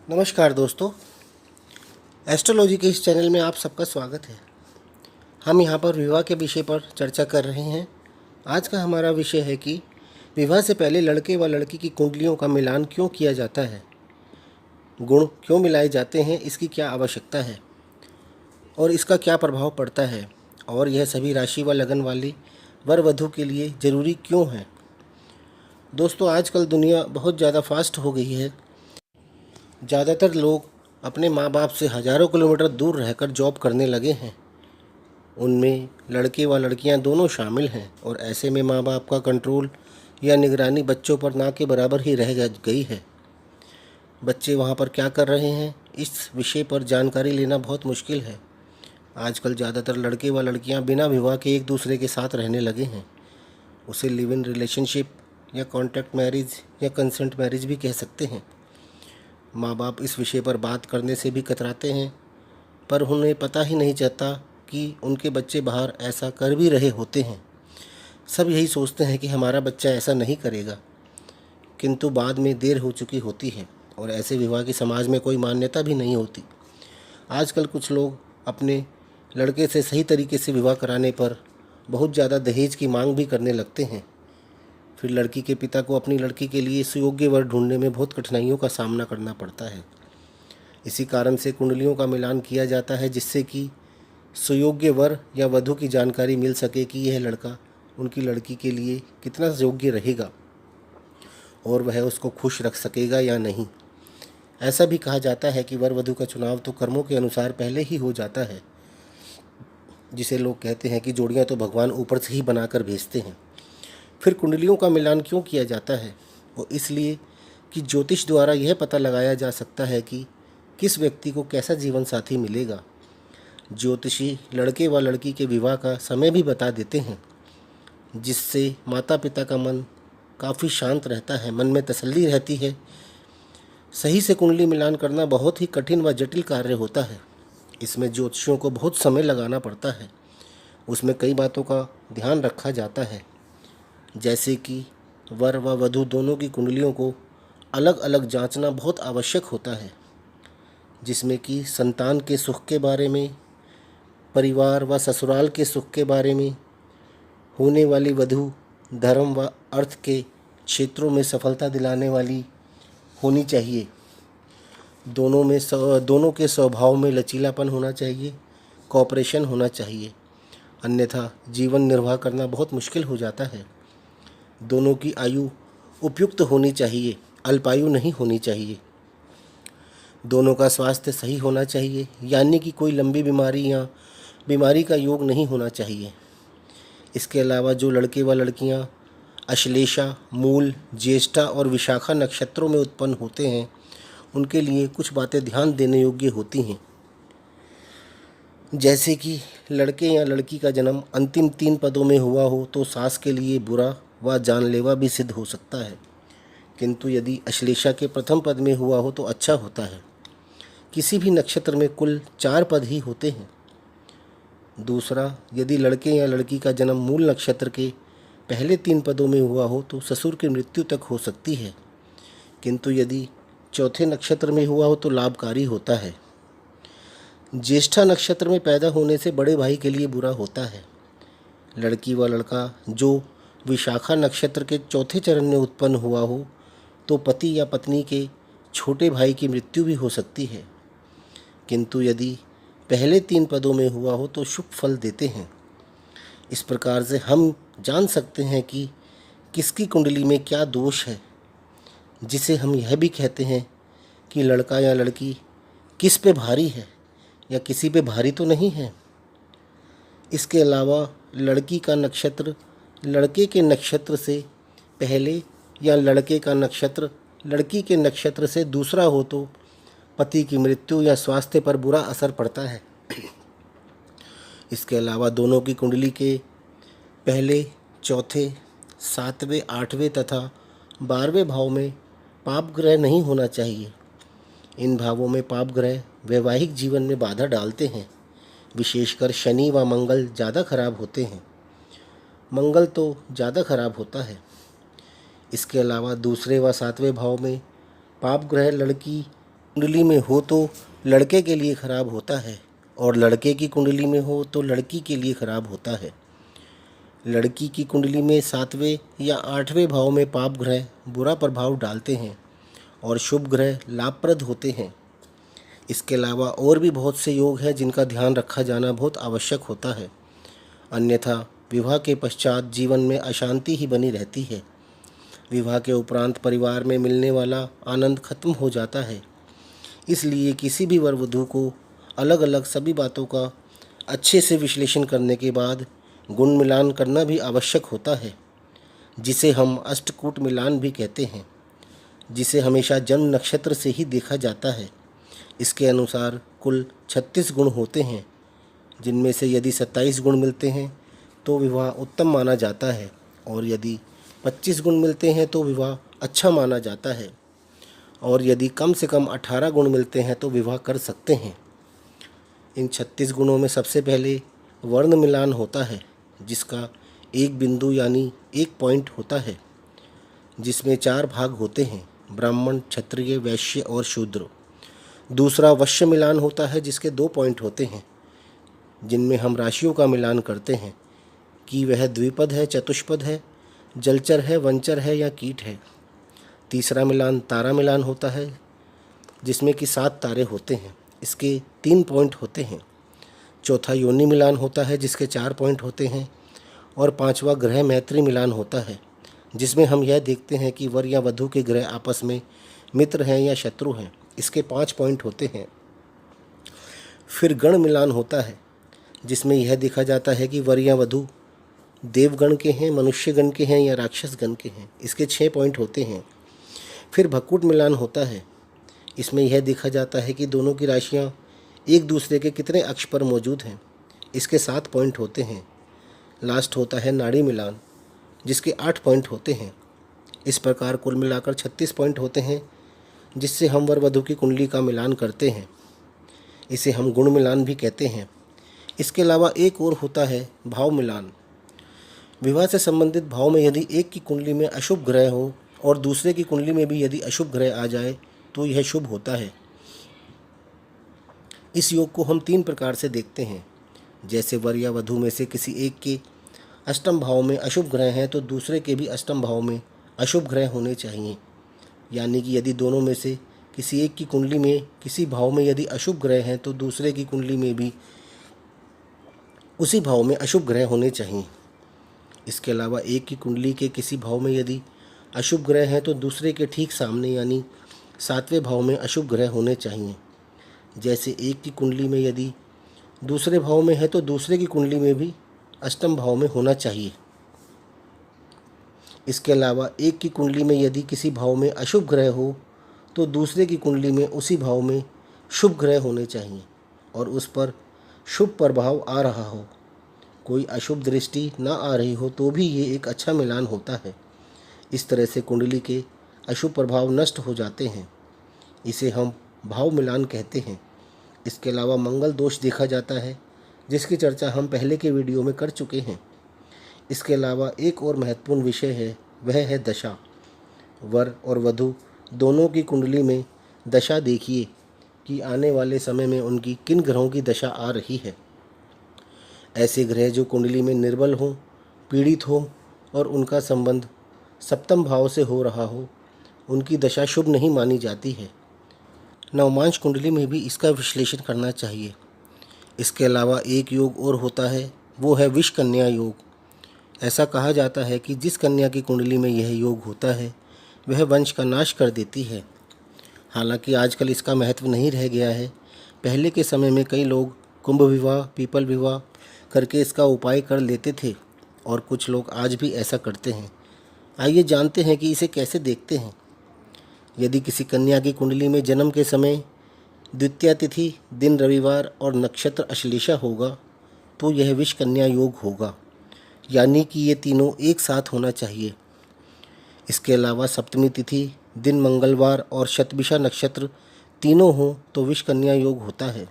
नमस्कार दोस्तों, एस्ट्रोलॉजी के इस चैनल में आप सबका स्वागत है। हम यहाँ पर विवाह के विषय पर चर्चा कर रहे हैं। आज का हमारा विषय है कि विवाह से पहले लड़के व लड़की की कुंडलियों का मिलान क्यों किया जाता है, गुण क्यों मिलाए जाते हैं, इसकी क्या आवश्यकता है और इसका क्या प्रभाव पड़ता है, और यह सभी राशि व लगन वाली वर वधू के लिए ज़रूरी क्यों है। दोस्तों, आजकल दुनिया बहुत ज़्यादा फास्ट हो गई है। ज़्यादातर लोग अपने माँ बाप से हज़ारों किलोमीटर दूर रहकर जॉब करने लगे हैं। उनमें लड़के व लड़कियां दोनों शामिल हैं और ऐसे में माँ बाप का कंट्रोल या निगरानी बच्चों पर ना के बराबर ही रह गई है। बच्चे वहाँ पर क्या कर रहे हैं, इस विषय पर जानकारी लेना बहुत मुश्किल है। आजकल ज़्यादातर लड़के व लड़कियां बिना विवाह के एक दूसरे के साथ रहने लगे हैं। उसे लिव इन रिलेशनशिप या कॉन्ट्रैक्ट मैरिज या कंसेंट मैरिज भी कह सकते हैं। माँ बाप इस विषय पर बात करने से भी कतराते हैं, पर उन्हें पता ही नहीं चलता कि उनके बच्चे बाहर ऐसा कर भी रहे होते हैं। सब यही सोचते हैं कि हमारा बच्चा ऐसा नहीं करेगा, किंतु बाद में देर हो चुकी होती है और ऐसे विवाह की समाज में कोई मान्यता भी नहीं होती। आजकल कुछ लोग अपने लड़के से सही तरीके से विवाह कराने पर बहुत ज़्यादा दहेज की मांग भी करने लगते हैं। फिर लड़की के पिता को अपनी लड़की के लिए सुयोग्य वर ढूंढने में बहुत कठिनाइयों का सामना करना पड़ता है। इसी कारण से कुंडलियों का मिलान किया जाता है, जिससे कि सुयोग्य वर या वधू की जानकारी मिल सके कि यह लड़का उनकी लड़की के लिए कितना योग्य रहेगा और वह उसको खुश रख सकेगा या नहीं। ऐसा भी कहा जाता है कि वर वधू का चुनाव तो कर्मों के अनुसार पहले ही हो जाता है, जिसे लोग कहते हैं कि जोड़ियां तो भगवान ऊपर से ही बनाकर भेजते हैं। फिर कुंडलियों का मिलान क्यों किया जाता है? वो इसलिए कि ज्योतिष द्वारा यह पता लगाया जा सकता है कि किस व्यक्ति को कैसा जीवन साथी मिलेगा। ज्योतिषी लड़के व लड़की के विवाह का समय भी बता देते हैं, जिससे माता पिता का मन काफ़ी शांत रहता है, मन में तसल्ली रहती है। सही से कुंडली मिलान करना बहुत ही कठिन व जटिल कार्य होता है। इसमें ज्योतिषियों को बहुत समय लगाना पड़ता है। उसमें कई बातों का ध्यान रखा जाता है, जैसे कि वर व वधू दोनों की कुंडलियों को अलग अलग जांचना बहुत आवश्यक होता है, जिसमें कि संतान के सुख के बारे में, परिवार व ससुराल के सुख के बारे में, होने वाली वधू धर्म व अर्थ के क्षेत्रों में सफलता दिलाने वाली होनी चाहिए। दोनों के स्वभाव में लचीलापन होना चाहिए, कॉपरेशन होना चाहिए, अन्यथा जीवन निर्वाह करना बहुत मुश्किल हो जाता है। दोनों की आयु उपयुक्त होनी चाहिए, अल्पायु नहीं होनी चाहिए। दोनों का स्वास्थ्य सही होना चाहिए, यानी कि कोई लंबी बीमारी या बीमारी का योग नहीं होना चाहिए। इसके अलावा जो लड़के व लड़कियां अश्लेषा, मूल, ज्येष्ठा और विशाखा नक्षत्रों में उत्पन्न होते हैं, उनके लिए कुछ बातें ध्यान देने योग्य होती हैं, जैसे कि लड़के या लड़की का जन्म अंतिम 3 पदों में हुआ हो तो सास के लिए बुरा व जानलेवा भी सिद्ध हो सकता है, किंतु यदि अश्लेषा के प्रथम पद में हुआ हो तो अच्छा होता है। किसी भी नक्षत्र में कुल 4 पद ही होते हैं। दूसरा, यदि लड़के या लड़की का जन्म मूल नक्षत्र के पहले 3 पदों में हुआ हो तो ससुर की मृत्यु तक हो सकती है, किंतु यदि चौथे नक्षत्र में हुआ हो तो लाभकारी होता है। ज्येष्ठा नक्षत्र में पैदा होने से बड़े भाई के लिए बुरा होता है। लड़की व लड़का जो विशाखा नक्षत्र के चौथे चरण में उत्पन्न हुआ हो तो पति या पत्नी के छोटे भाई की मृत्यु भी हो सकती है, किंतु यदि पहले 3 पदों में हुआ हो तो शुभ फल देते हैं। इस प्रकार से हम जान सकते हैं कि किसकी कुंडली में क्या दोष है, जिसे हम यह भी कहते हैं कि लड़का या लड़की किस पे भारी है या किसी पे भारी तो नहीं है। इसके अलावा लड़की का नक्षत्र लड़के के नक्षत्र से पहले या लड़के का नक्षत्र लड़की के नक्षत्र से दूसरा हो तो पति की मृत्यु या स्वास्थ्य पर बुरा असर पड़ता है। इसके अलावा दोनों की कुंडली के पहले, चौथे, 7वें, 8वें तथा 12वें भाव में पाप ग्रह नहीं होना चाहिए। इन भावों में पाप ग्रह वैवाहिक जीवन में बाधा डालते हैं। विशेषकर शनि व मंगल ज़्यादा खराब होते हैं। मंगल तो ज़्यादा खराब होता है। इसके अलावा दूसरे व 7वें भाव में पाप ग्रह लड़की कुंडली में हो तो लड़के के लिए खराब होता है और लड़के की कुंडली में हो तो लड़की के लिए खराब होता है। लड़की की कुंडली में 7वें या 8वें भाव में पाप ग्रह बुरा प्रभाव डालते हैं और शुभ ग्रह लाभप्रद होते हैं। इसके अलावा और भी बहुत से योग हैं जिनका ध्यान रखा जाना बहुत आवश्यक होता है, अन्यथा विवाह के पश्चात जीवन में अशांति ही बनी रहती है। विवाह के उपरांत परिवार में मिलने वाला आनंद खत्म हो जाता है। इसलिए किसी भी वर वधू को अलग अलग सभी बातों का अच्छे से विश्लेषण करने के बाद गुण मिलान करना भी आवश्यक होता है, जिसे हम अष्टकूट मिलान भी कहते हैं, जिसे हमेशा जन्म नक्षत्र से ही देखा जाता है। इसके अनुसार कुल 36 गुण होते हैं, जिनमें से यदि 27 गुण मिलते हैं तो विवाह उत्तम माना जाता है और यदि 25 गुण मिलते हैं तो विवाह अच्छा माना जाता है और यदि कम से कम 18 गुण मिलते हैं तो विवाह कर सकते हैं। इन 36 गुणों में सबसे पहले वर्ण मिलान होता है, जिसका एक बिंदु यानी एक पॉइंट होता है, जिसमें 4 भाग होते हैं, ब्राह्मण, क्षत्रिय, वैश्य और शूद्र। दूसरा वश्य मिलान होता है, जिसके 2 पॉइंट होते हैं, जिनमें हम राशियों का मिलान करते हैं कि वह द्विपद है, चतुष्पद है, जलचर है, वंचर है या कीट है। तीसरा मिलान तारा मिलान होता है, जिसमें कि 7 तारे होते हैं, इसके 3 पॉइंट होते हैं। चौथा योनि मिलान होता है, जिसके 4 पॉइंट होते हैं और 5वां ग्रह मैत्री मिलान होता है, जिसमें हम यह देखते हैं कि वर या वधू के ग्रह आपस में मित्र हैं या शत्रु हैं, इसके 5 पॉइंट होते हैं। फिर गण मिलान होता है, जिसमें यह देखा जाता है कि वर या वधू देवगण के हैं, मनुष्य गण के हैं या राक्षस गण के हैं, इसके 6 पॉइंट होते हैं। फिर भक्कुट मिलान होता है, इसमें यह देखा जाता है कि दोनों की राशियाँ एक दूसरे के कितने अक्ष पर मौजूद हैं, इसके 7 पॉइंट होते हैं। लास्ट होता है नाड़ी मिलान, जिसके 8 पॉइंट होते हैं। इस प्रकार कुल मिलाकर 36 पॉइंट होते हैं, जिससे हम वर वधू की कुंडली का मिलान करते हैं। इसे हम गुण मिलान भी कहते हैं। इसके अलावा एक और होता है भाव मिलान। विवाह से संबंधित भाव में यदि एक की कुंडली में अशुभ ग्रह हो और दूसरे की कुंडली में भी यदि अशुभ ग्रह आ जाए तो यह शुभ होता है। इस योग को हम 3 प्रकार से देखते हैं। जैसे वर या वधू में से किसी एक के अष्टम भाव में अशुभ ग्रह हैं तो दूसरे के भी अष्टम भाव में अशुभ ग्रह होने चाहिए। यानी कि यदि दोनों में से किसी एक की कुंडली में किसी भाव में यदि अशुभ ग्रह हैं तो दूसरे की कुंडली में भी उसी भाव में अशुभ ग्रह होने चाहिए। इसके अलावा एक की कुंडली के किसी भाव में यदि अशुभ ग्रह हैं तो दूसरे के ठीक सामने यानी 7वें भाव में अशुभ ग्रह होने चाहिए। जैसे एक की कुंडली में यदि दूसरे भाव में है तो दूसरे की कुंडली में भी अष्टम भाव में होना चाहिए। इसके अलावा एक की कुंडली में यदि किसी भाव में अशुभ ग्रह हो तो दूसरे की कुंडली में उसी भाव में शुभ ग्रह होने चाहिए और उस पर शुभ प्रभाव आ रहा हो। कोई अशुभ दृष्टि ना आ रही हो तो भी ये एक अच्छा मिलान होता है। इस तरह से कुंडली के अशुभ प्रभाव नष्ट हो जाते हैं। इसे हम भाव मिलान कहते हैं। इसके अलावा मंगल दोष देखा जाता है, जिसकी चर्चा हम पहले के वीडियो में कर चुके हैं। इसके अलावा एक और महत्वपूर्ण विषय है, वह है दशा। वर और वधू दोनों की कुंडली में दशा देखिए कि आने वाले समय में उनकी किन ग्रहों की दशा आ रही है। ऐसे ग्रह जो कुंडली में निर्बल हों, पीड़ित हों और उनका संबंध सप्तम भाव से हो रहा हो, उनकी दशा शुभ नहीं मानी जाती है। नवमांश कुंडली में भी इसका विश्लेषण करना चाहिए। इसके अलावा एक योग और होता है, वो है विष कन्या योग। ऐसा कहा जाता है कि जिस कन्या की कुंडली में यह योग होता है वह वंश का नाश कर देती है। हालांकि आजकल इसका महत्व नहीं रह गया है। पहले के समय में कई लोग कुंभ विवाह, पीपल विवाह करके इसका उपाय कर लेते थे और कुछ लोग आज भी ऐसा करते हैं। आइए जानते हैं कि इसे कैसे देखते हैं। यदि किसी कन्या की कुंडली में जन्म के समय द्वितीया तिथि, दिन रविवार और नक्षत्र अश्लेषा होगा तो यह विष कन्या योग होगा, यानी कि ये तीनों एक साथ होना चाहिए। इसके अलावा सप्तमी तिथि, दिन मंगलवार और शतभिषा नक्षत्र तीनों हों तो विष कन्या योग होता है।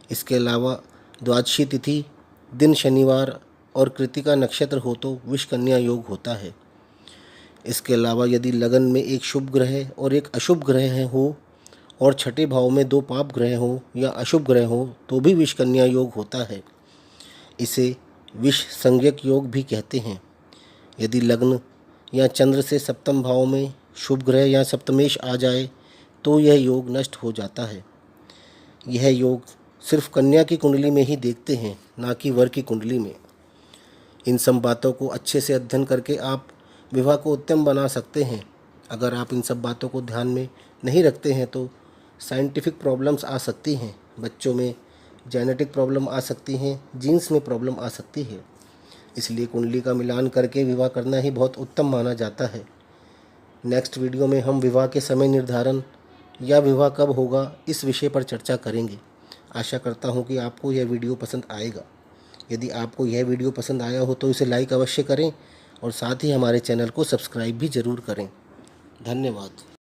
इसके अलावा द्वादशी तिथि, दिन शनिवार और कृतिका नक्षत्र हो तो विष कन्या योग होता है। इसके अलावा यदि लगन में एक शुभ ग्रह और एक अशुभ ग्रह हो और छठे भाव में 2 पाप ग्रह हों या अशुभ ग्रह हों तो भी विष कन्या योग होता है। इसे विष संज्ञक योग भी कहते हैं। यदि लग्न या चंद्र से सप्तम भाव में शुभ ग्रह या सप्तमेश आ जाए तो यह योग नष्ट हो जाता है। यह योग सिर्फ कन्या की कुंडली में ही देखते हैं, ना कि वर की कुंडली में। इन सब बातों को अच्छे से अध्ययन करके आप विवाह को उत्तम बना सकते हैं। अगर आप इन सब बातों को ध्यान में नहीं रखते हैं तो साइंटिफिक प्रॉब्लम्स आ सकती हैं, बच्चों में जेनेटिक प्रॉब्लम आ सकती हैं, जीन्स में प्रॉब्लम आ सकती है। इसलिए कुंडली का मिलान करके विवाह करना ही बहुत उत्तम माना जाता है। नेक्स्ट वीडियो में हम विवाह के समय निर्धारण या विवाह कब होगा इस विषय पर चर्चा करेंगे। आशा करता हूँ कि आपको यह वीडियो पसंद आएगा। यदि आपको यह वीडियो पसंद आया हो तो इसे लाइक अवश्य करें और साथ ही हमारे चैनल को सब्सक्राइब भी ज़रूर करें। धन्यवाद।